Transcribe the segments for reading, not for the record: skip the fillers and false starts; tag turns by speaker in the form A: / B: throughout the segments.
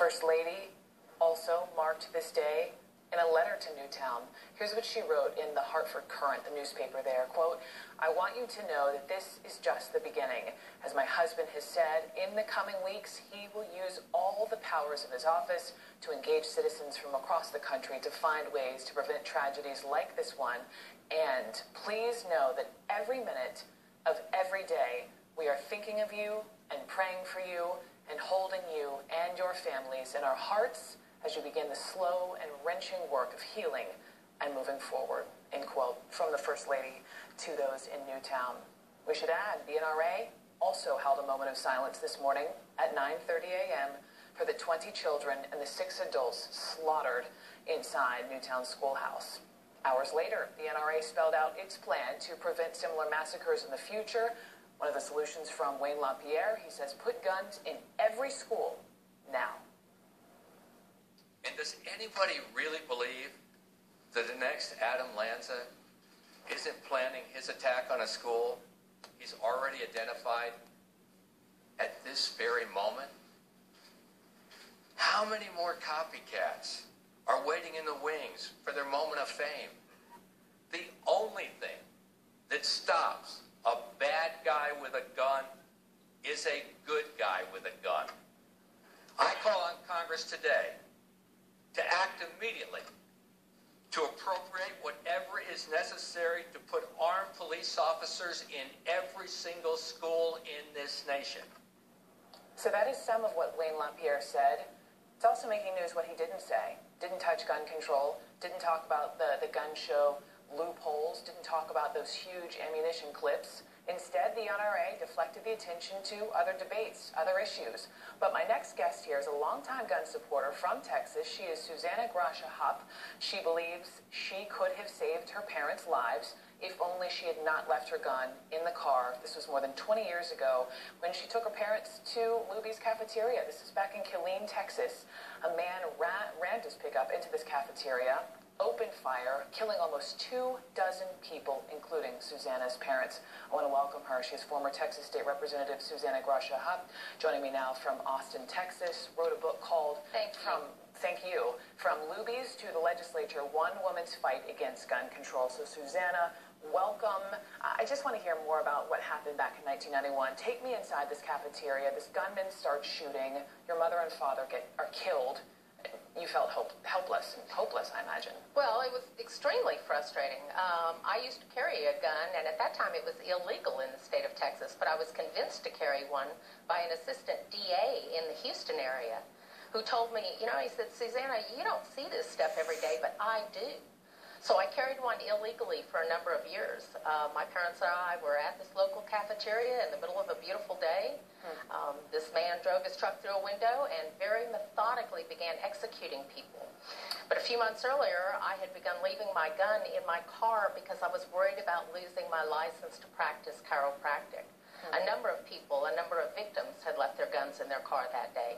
A: First Lady also marked this day in a letter to Newtown. Here's what she wrote in the Hartford Courant, the newspaper there. Quote, "I want you to know that this is just the beginning. As my husband has said, in the coming weeks, he will use all the powers of his office to engage citizens from across the country to find ways to prevent tragedies like this one. And please know that every minute of every day, we are thinking of you and praying for you and holding you and your families in our hearts as you begin the slow and wrenching work of healing and moving forward," end quote, from the First Lady to those in Newtown. We should add, the NRA also held a moment of silence this morning at 9:30 a.m. for the 20 children and the 6 adults slaughtered inside Newtown schoolhouse. Hours later, the NRA spelled out its plan to prevent similar massacres in the future. One of the solutions from Wayne LaPierre, he says, put guns in every school now.
B: And does anybody really believe that the next Adam Lanza isn't planning his attack on a school he's already identified at this very moment? How many more copycats are waiting in the wings for their moment of fame? The only thing that stops a bad guy with a gun is a good guy with a gun. I call on Congress today to act immediately to appropriate whatever is necessary to put armed police officers in every single school in this nation.
A: So that is some of what Wayne LaPierre said. It's also making news what he didn't say. Didn't touch gun control, didn't talk about the gun show loopholes, didn't talk about those huge ammunition clips. Instead, the NRA deflected the attention to other debates, other issues. But my next guest here is a longtime gun supporter from Texas. She is Susanna Gracia Hupp. She believes she could have saved her parents' lives if only she had not left her gun in the car. This was more than 20 years ago when she took her parents to Luby's cafeteria. This is back in Killeen, Texas. A man rammed his pickup into this cafeteria, opened fire, killing almost 24 people, including Susanna's parents. I want to welcome her. She's former Texas State Representative Susanna Gracia Hupp, joining me now from Austin, Texas. Wrote a book called Thank you. From Luby's to the Legislature, One Woman's Fight Against Gun Control. So Susanna, welcome. I just want to hear more about what happened back in 1991. Take me inside this cafeteria. This gunman starts shooting. Your mother and father are killed. You felt helpless and hopeless, I imagine.
C: Well, it was extremely frustrating. I used to carry a gun, and at that time it was illegal in the state of Texas, but I was convinced to carry one by an assistant DA in the Houston area who told me, he said, "Susanna, you don't see this stuff every day, but I do." So I carried one illegally for a number of years. My parents and I were at this local cafeteria in the middle of a beautiful day. This man drove his truck through a window and very methodically began executing people. But a few months earlier, I had begun leaving my gun in my car because I was worried about losing my license to practice chiropractic. A number of people, a number of victims had left their guns in their car that day.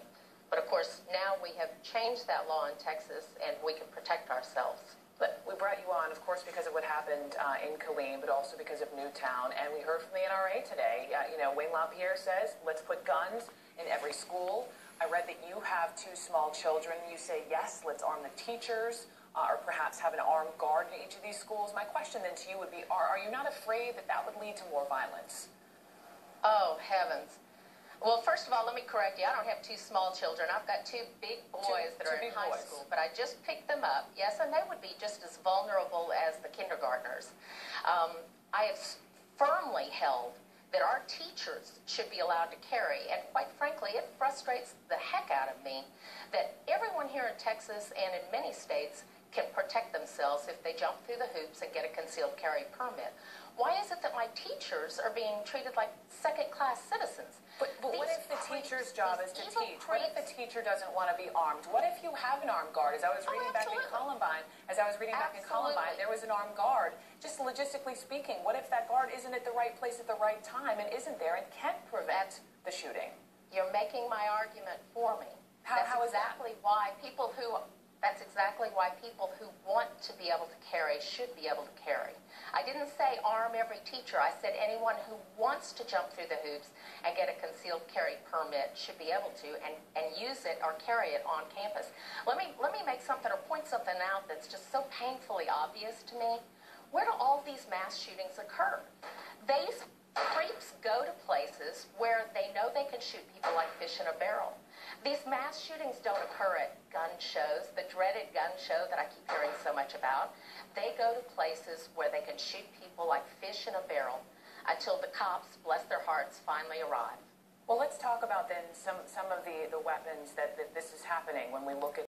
C: But of course, now we have changed that law in Texas and we can protect ourselves.
A: But we brought you on, of course, because of what happened in Killeen, but also because of Newtown. And we heard from the NRA today. Wayne LaPierre says, let's put guns in every school. I read that you have 2 small children. You say, yes, let's arm the teachers, or perhaps have an armed guard in each of these schools. My question then to you would be, are you not afraid that that would lead to more violence?
C: Oh, heavens. Well, first of all, let me correct you. I don't have 2 small children. I've got 2 big boys that are in high school, but I just picked them up. Yes, and they would be just as vulnerable as the kindergartners. I have firmly held that our teachers should be allowed to carry, and quite frankly, it frustrates the heck out of me that everyone here in Texas and in many states can protect themselves if they jump through the hoops and get a concealed carry permit. Why is it that my teachers are being treated like second-class citizens?
A: But what if the teacher's job is to teach? What if the teacher doesn't want to be armed? What if you have an armed guard? As I was reading back in Columbine, there was an armed guard. Just logistically speaking, what if that guard isn't at the right place at the right time and isn't there and can't prevent the shooting?
C: You're making my argument for me.
A: How is that?
C: That's exactly why people who want to be able to carry should be able to carry. I didn't say arm every teacher. I said anyone who wants to jump through the hoops and get a concealed carry permit should be able to and use it or carry it on campus. Let me make something or point something out that's just so painfully obvious to me. Where do all these mass shootings occur? These creeps go to places where they know they can shoot people like fish in a barrel. These mass shootings don't occur at gun shows, the dreaded gun show that I keep hearing so much about. They go to places where they can shoot people like fish in a barrel until the cops, bless their hearts, finally arrive.
A: Well, let's talk about then some of the weapons that this is happening when we look at